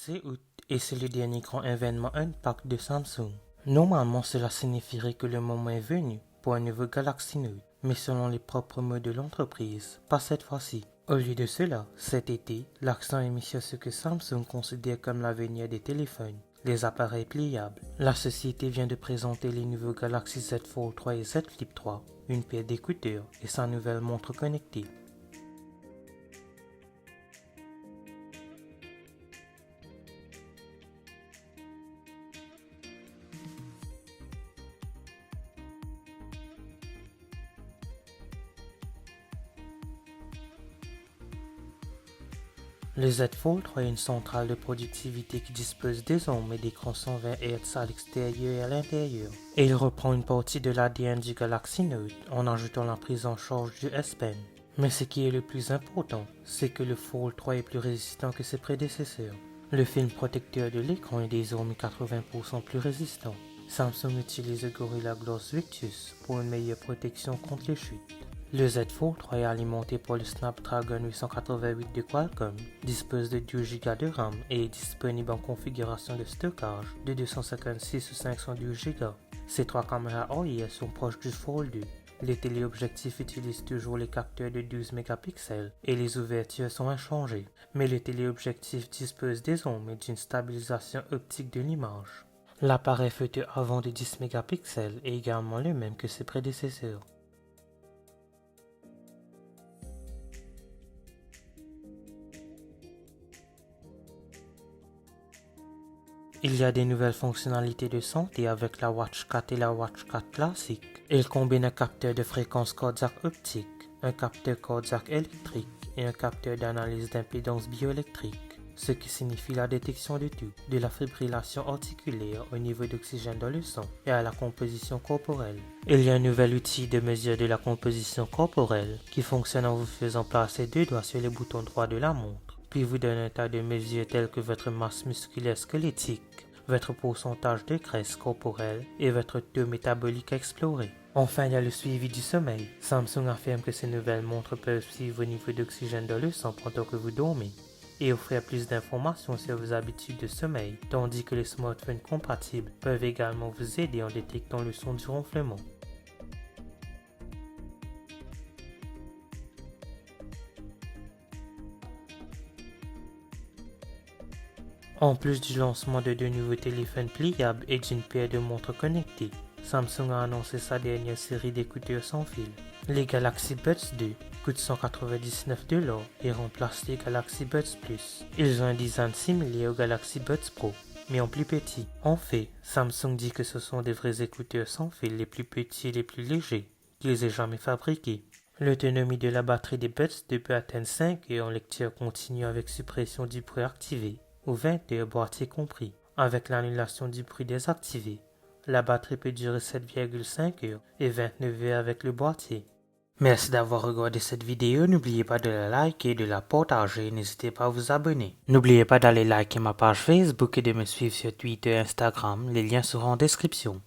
C'est août et c'est le dernier grand événement Unpacked de Samsung. Normalement, cela signifierait que le moment est venu pour un nouveau Galaxy Note, mais selon les propres mots de l'entreprise, pas cette fois-ci. Au lieu de cela, cet été, l'accent est mis sur ce que Samsung considère comme l'avenir des téléphones, les appareils pliables. La société vient de présenter les nouveaux Galaxy Z Fold 3 et Z Flip 3, une paire d'écouteurs et sa nouvelle montre connectée. Le Z Fold 3 est une centrale de productivité qui dispose désormais d'écrans 120 Hz à l'extérieur et à l'intérieur. Et il reprend une partie de l'ADN du Galaxy Note en ajoutant la prise en charge du S Pen. Mais ce qui est le plus important, c'est que le Fold 3 est plus résistant que ses prédécesseurs. Le film protecteur de l'écran est désormais 80% plus résistant. Samsung utilise le Gorilla Glass Victus pour une meilleure protection contre les chutes. Le Z Fold 3 est alimenté par le Snapdragon 888 de Qualcomm, dispose de 2 Go de RAM et est disponible en configuration de stockage de 256 ou 512 Go. Ces trois caméras OIS sont proches du Fold 2. Les téléobjectifs utilisent toujours les capteurs de 12 mégapixels et les ouvertures sont inchangées, mais le téléobjectif dispose désormais d'une stabilisation optique de l'image. L'appareil photo avant de 10 mégapixels est également le même que ses prédécesseurs. Il y a des nouvelles fonctionnalités de santé avec la Watch 4 et la Watch 4 classique. Il combine un capteur de fréquence cardiaque optique, un capteur cardiaque électrique et un capteur d'analyse d'impédance bioélectrique, ce qui signifie la détection de tout, de la fibrillation articulaire au niveau d'oxygène dans le sang et à la composition corporelle. Il y a un nouvel outil de mesure de la composition corporelle qui fonctionne en vous faisant placer 2 doigts sur les boutons droits de la montre, puis vous donne un tas de mesures telles que votre masse musculaire squelettique, votre pourcentage de graisse corporelle et votre taux métabolique exploré. Enfin, il y a le suivi du sommeil. Samsung affirme que ces nouvelles montres peuvent suivre vos niveaux d'oxygène dans le sang pendant que vous dormez et offrir plus d'informations sur vos habitudes de sommeil, tandis que les smartphones compatibles peuvent également vous aider en détectant le son du ronflement. En plus du lancement de 2 nouveaux téléphones pliables et d'une paire de montres connectées, Samsung a annoncé sa dernière série d'écouteurs sans fil. Les Galaxy Buds 2 coûtent 199 $ et remplacent les Galaxy Buds Plus. Ils ont un design similaire aux Galaxy Buds Pro, mais en plus petit. En fait, Samsung dit que ce sont des vrais écouteurs sans fil les plus petits et les plus légers qu'ils aient jamais fabriqués. L'autonomie de la batterie des Buds 2 peut atteindre 5 heures en lecture continue avec suppression du bruit activé, ou 20 heures boîtier compris, avec l'annulation du bruit désactivé. La batterie peut durer 7,5 heures et 29 heures avec le boîtier. Merci d'avoir regardé cette vidéo, n'oubliez pas de la liker et de la partager, n'hésitez pas à vous abonner. N'oubliez pas d'aller liker ma page Facebook et de me suivre sur Twitter et Instagram, les liens seront en description.